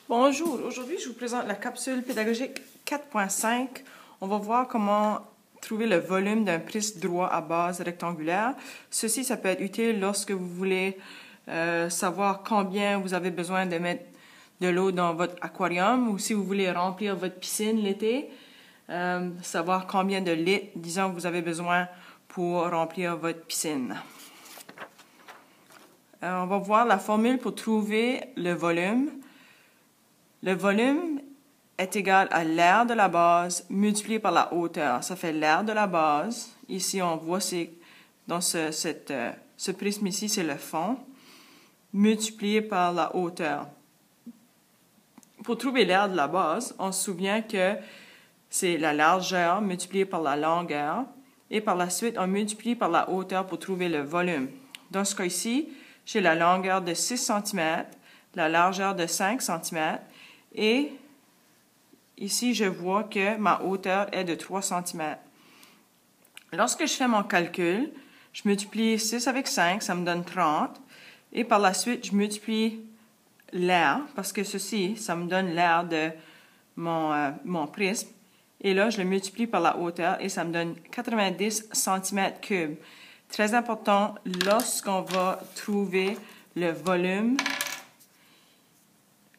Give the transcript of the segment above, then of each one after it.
Bonjour, aujourd'hui je vous présente la capsule pédagogique 4.5. On va voir comment trouver le volume d'un prisme droit à base rectangulaire. Ceci, ça peut être utile lorsque vous voulez savoir combien vous avez besoin de mettre de l'eau dans votre aquarium ou si vous voulez remplir votre piscine l'été, savoir combien de litres, disons, vous avez besoin pour remplir votre piscine. On va voir la formule pour trouver le volume. Le volume est égal à l'aire de la base multiplié par la hauteur. Ça fait l'aire de la base. Ici, on voit, dans ce prisme ici, c'est le fond, multiplié par la hauteur. Pour trouver l'aire de la base, on se souvient que c'est la largeur multipliée par la longueur. Et par la suite, on multiplie par la hauteur pour trouver le volume. Dans ce cas ici, j'ai la longueur de 6 cm, la largeur de 5 cm, et ici, je vois que ma hauteur est de 3 cm. Lorsque je fais mon calcul, je multiplie 6 avec 5, ça me donne 30. Et par la suite, je multiplie l'aire, parce que ceci, ça me donne l'aire de mon prisme. Et là, je le multiplie par la hauteur et ça me donne 90 cm3. Très important, lorsqu'on va trouver le volume,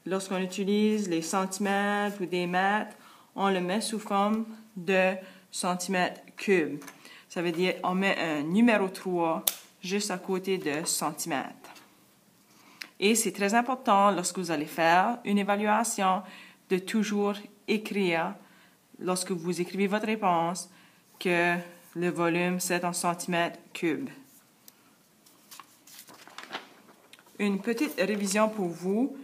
lorsqu'on utilise les centimètres ou des mètres, on le met sous forme de centimètres cubes. Ça veut dire on met un numéro 3 juste à côté de centimètres. Et c'est très important lorsque vous allez faire une évaluation de toujours écrire, lorsque vous écrivez votre réponse, que le volume c'est en centimètres cubes. Une petite révision pour vous.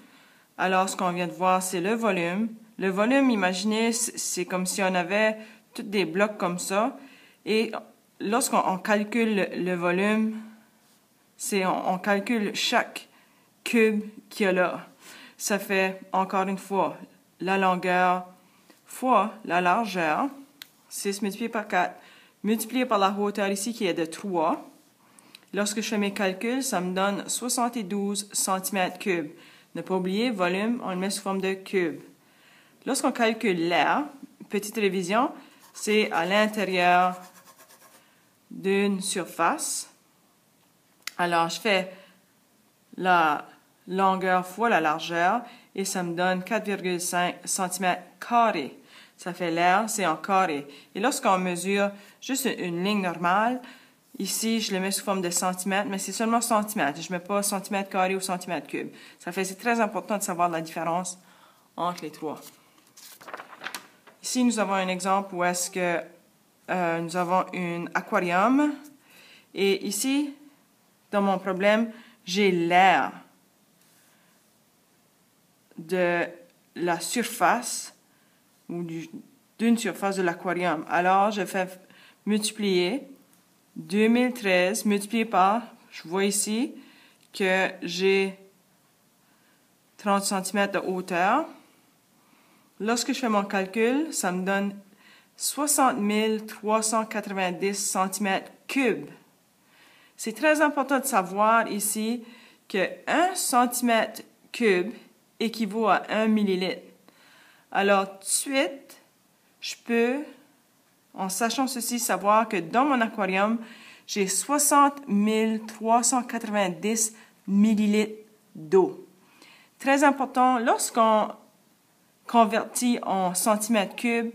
Alors, ce qu'on vient de voir, c'est le volume. Le volume, imaginez, c'est comme si on avait tous des blocs comme ça. Et lorsqu'on calcule le volume, on calcule chaque cube qu'il y a là. Ça fait, encore une fois, la longueur fois la largeur, 6 multiplié par 4, multiplié par la hauteur ici qui est de 3. Lorsque je fais mes calculs, ça me donne 72 cm3. Ne pas oublier, volume, on le met sous forme de cube. Lorsqu'on calcule l'aire, petite révision, c'est à l'intérieur d'une surface. Alors, je fais la longueur fois la largeur et ça me donne 4,5 cm². Ça fait l'aire, c'est en carré. Et lorsqu'on mesure juste une ligne normale, ici, je le mets sous forme de centimètres, mais c'est seulement centimètres. Je ne mets pas centimètre carré ou centimètre cube. Ça fait, c'est très important de savoir la différence entre les trois. Ici, nous avons un exemple où est-ce que nous avons un aquarium. Et ici, dans mon problème, j'ai l'aire de la surface ou d'une surface de l'aquarium. Alors, je fais multiplier 2013 multiplié par, je vois ici que j'ai 30 cm de hauteur. Lorsque je fais mon calcul, ça me donne 60 390 cm3. C'est très important de savoir ici que 1 cm3 équivaut à 1 millilitre. Alors, tout de suite, je peux, en sachant ceci, savoir que dans mon aquarium, j'ai 60 390 millilitres d'eau. Très important, lorsqu'on convertit en centimètres cubes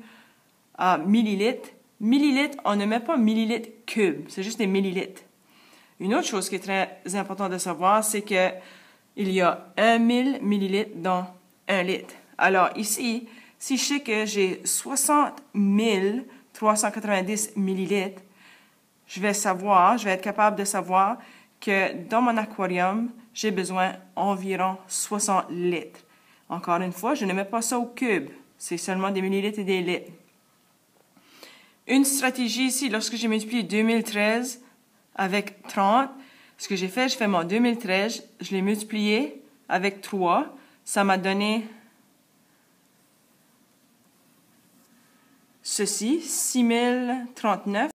à millilitres, millilitres, on ne met pas millilitres cubes, c'est juste des millilitres. Une autre chose qui est très importante de savoir, c'est que il y a 1000 millilitres dans 1 litre. Alors ici, si je sais que j'ai 60 390 millilitres, je vais être capable de savoir que dans mon aquarium, j'ai besoin environ 60 litres. Encore une fois, je ne mets pas ça au cube. C'est seulement des millilitres et des litres. Une stratégie ici, lorsque j'ai multiplié 2013 avec 30, ce que j'ai fait, je fais mon 2013, je l'ai multiplié avec 3. Ça m'a donné ceci, 6039.